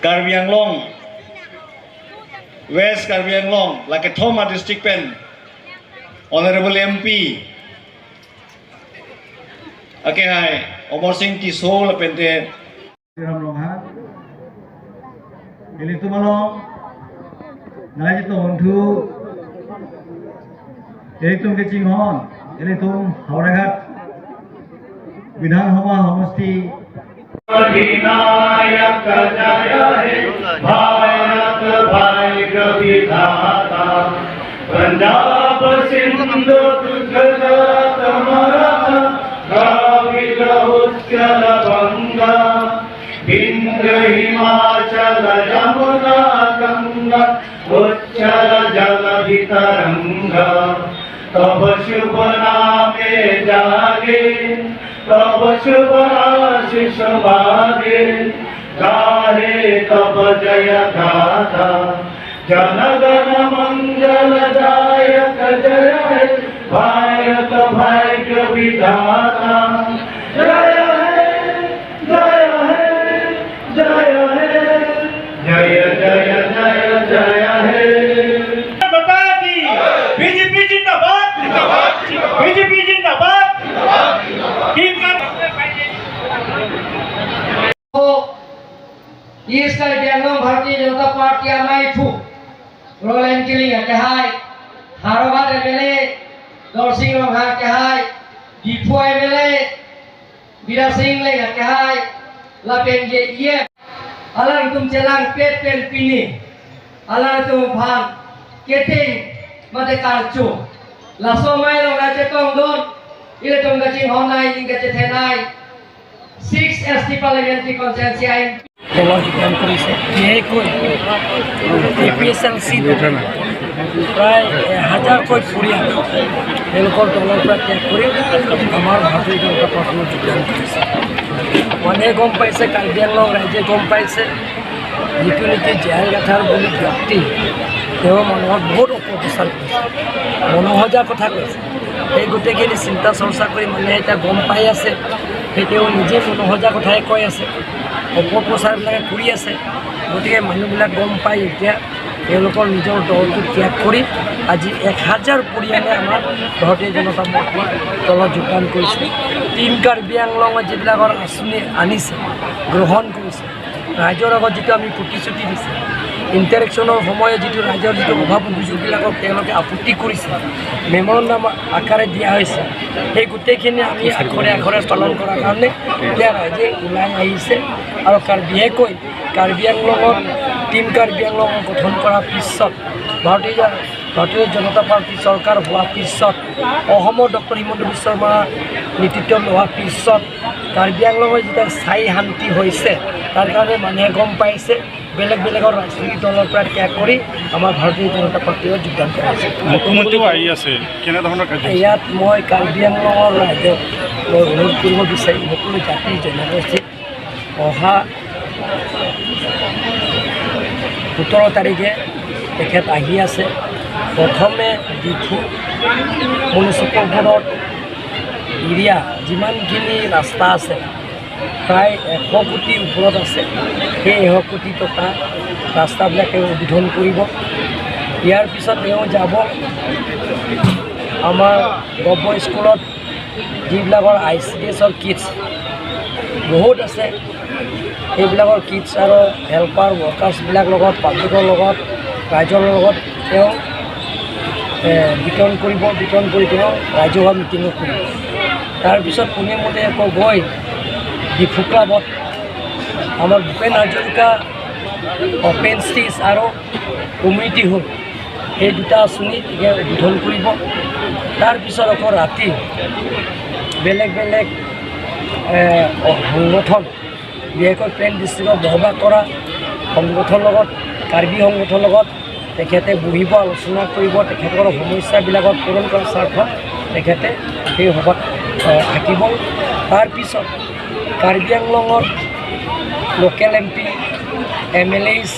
Karbi Anglong, West Karbi Anglong, like a Thoma District Pen, Honorable MP. Okay, hi. Omar Singh Tisol Pente. Ram Longha. Ini tu malam. Nalai tu ontu. Ini tu kecing hon. Ini tu Hauragat. Bidhan Homa Homasti. Vinayak जय हे भारत भाग्य विधाता पंजाब सिंधु गुजरात मराठा द्राविड उत्कल गंगा विंध्य हिमाचल यमुना गंगा उच्चल जलधि तरंगा तब शुभ नामे जागे तब शुभ आशीष मागे गाहे तब जय गाथा जनगण मंगल दायक जय हे भारत भाग्य विधाता जय हे जय हे जय हे जय जय जय जय हे बता दी बीजेपी जिंदाबाद बीजेपी जिंदाबाद Yes, kali biang Bharatiya Janata Party amai fu Roland Killing ke hai Harobat MLA Dor Singh Longha ke hai Dipo MLA Bira Singh le ke hai Lapen je ye alang tum celang pet pen pini alang tum bhan keting mate karchu laso mai lo ga che tong don ile tong ga ching honai ning ga che thenai 6 ST parliamentary constituency যোগান কৰিছে বিশেষকৈ APSLC প্ৰায় 1000কৈ পৰিয়াল তেওঁলোকৰ দলৰ পৰা ত্যাগ কৰি আমাৰ ভাৰতীয় জনতা পাৰ্টিলৈ যোগদান কৰিছে। মানুহে গম পাইছে, কাৰ্বি আংলং ৰাইজে গম পাইছে, যিটো নেকি জয়াল গাথাৰ বুলি ব্যক্তি তেওঁ মানুহক বহুত অপপ্ৰচাৰ কৰিছে, মনোহজা কথা কৈছে। সেই গোটেইখিনি চিন্তা চৰ্চা কৰি মানুহে এতিয়া গম পাই আছে, সেই তেওঁ নিজে মনোহজা কথাই কৈ আছে, অপপ্ৰচাৰবিলাকে কৰি আছে। গতিকে মানুহবিলাক গম পাই এতিয়া তেওঁলোকৰ নিজৰ দলটো ত্যাগ কৰি আজি 1000 পৰিয়ালে আমাৰ ভাৰতীয় জনতা পাৰ্টিৰ দলত যোগদান কৰিছে। টিম কাৰ্বি আংলঙত যিবিলাকৰ আঁচনি আনিছে, গ্ৰহণ কৰিছে, ৰাইজৰ আগত যিটো আমি প্ৰতিশ্ৰুতি দিছে, ইণ্টাৰেকশ্যনৰ সময়ত যিটো ৰাইজৰ যিটো অভাৱ অভিযোগবিলাকক তেওঁলোকে আপত্তি কৰিছে, মেমৰেণ্ডাম আকাৰে দিয়া হৈছে, সেই গোটেইখিনি আমি আখৰে আখৰে পালন কৰাৰ কাৰণে এতিয়া ৰাইজে ওলাই আহিছে। আৰু বিশেষকৈ কাৰ্বি আংলঙত টিম কাৰ্বি আংলং গঠন কৰাৰ পিছত ভাৰতীয় জনতা পাৰ্টি চৰকাৰ হোৱাৰ পিছত অসমৰ ডক্টৰ হিমন্ত বিশ্ব শৰ্মাৰ নেতৃত্ব লোৱাৰ পিছত কাৰ্বি আংলঙৰ যেতিয়া স্থায়ী শান্তি হৈছে, তাৰ কাৰণে মানুহে গম পাইছে বেলেগ বেলেগৰ ৰাজনৈতিক দলৰ পৰা ত্যাগ কৰি আমাৰ ভাৰতীয় জনতা পাৰ্টিত যোগদান কৰিছে। মুখ্যমন্ত্ৰীও আহি আছে, কেনেধৰণৰ কাৰ্য? ইয়াত মই কাৰ্বি আংলঙৰ ৰাইজক অনুৰোধ কৰিব বিচাৰিম, সকলো জাতি জনগোষ্ঠীক অহা 17 তাৰিখে তেখেত আহি আছে। প্ৰথমে ডিফু মিউনিচিপালবোৰত এৰিয়া যিমানখিনি ৰাস্তা আছে প্ৰায় 100 কোটিৰ ওপৰত আছে, সেই 100 কোটি টকা ৰাস্তাবিলাক তেওঁ উদ্বোধন কৰিব। ইয়াৰ পিছত তেওঁ যাব আমাৰ গভ স্কুলত যিবিলাকৰ ICDSৰ কিটছ বহুত আছে, সেইবিলাকৰ কিটছ আৰু হেল্পাৰ ৱৰ্কাৰ্ছবিলাক লগত পাব্লিকৰ লগত ৰাইজৰ লগত তেওঁ বিতৰণ কৰিব। বিতৰণ কৰি তেওঁ ৰাজহুৱা মিটিঙো কৰিব। তাৰপিছত পোনে আকৌ গৈ ডিফু ক্লাবত আমাৰ ভূপেন হাজৰিকা অপেন ষ্টেজ আৰু কমিউনিটি হল এই দুটা আঁচনি উদ্বোধন কৰিব। তাৰপিছত আকৌ ৰাতি বেলেগ বেলেগ সংগঠন, বিশেষকৈ পেন ডিষ্ট্ৰিক্টত বসবাস কৰা সংগঠনৰ লগত, কাৰ্বি সংগঠনৰ লগত তেখেতে বহিব, আলোচনা কৰিব। তেখেতৰ সমস্যাবিলাকত পূৰণ কৰাৰ স্বাৰ্থত তেখেতে সেই সভাত থাকিব। তাৰপিছত কাৰ্বি আংলঙৰ লোকেল MP, MLAs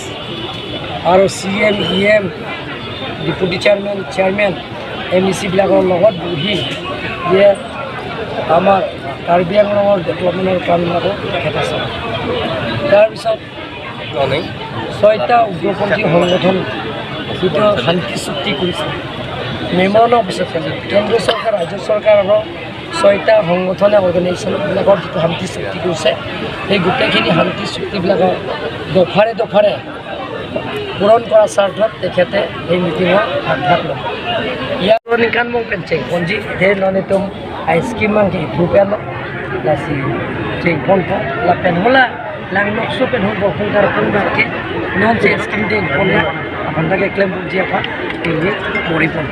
আৰু CM, EM, ডেপুটি চেয়াৰমেন MECবিলাকৰ লগত বহি যে আমাৰ কাৰ্বি আংলঙৰ ডেভেলপমেণ্টৰ কামবিলাকো তেখেত আছে। তাৰপিছত ছয়টা উগ্ৰপন্থী সংগঠন যিটো শান্তি চুক্তি কৰিছে মেমনৰ পিছত কেন্দ্ৰ চৰকাৰ ৰাজ্য চৰকাৰ আৰু ছয়টা সংগঠনে অৰ্গেনাইজেশ্যনবিলাকৰ যিটো শান্তি চুক্তি কৰিছে সেই গোটেইখিনি শান্তি চুক্তিবিলাকৰ দফাৰে পূৰণ কৰাৰ স্বাৰ্থত তেখেতে এই মিটিঙৰ আগভাগ লয় ইয়াৰ নিকান মong penceng konji de nonitum ice cream mang ki ipupen la si ceng konpo la penhola lang nokso penhol bokung karapun barke non se ice cream de konla apanda ke klem buji apa ini moripon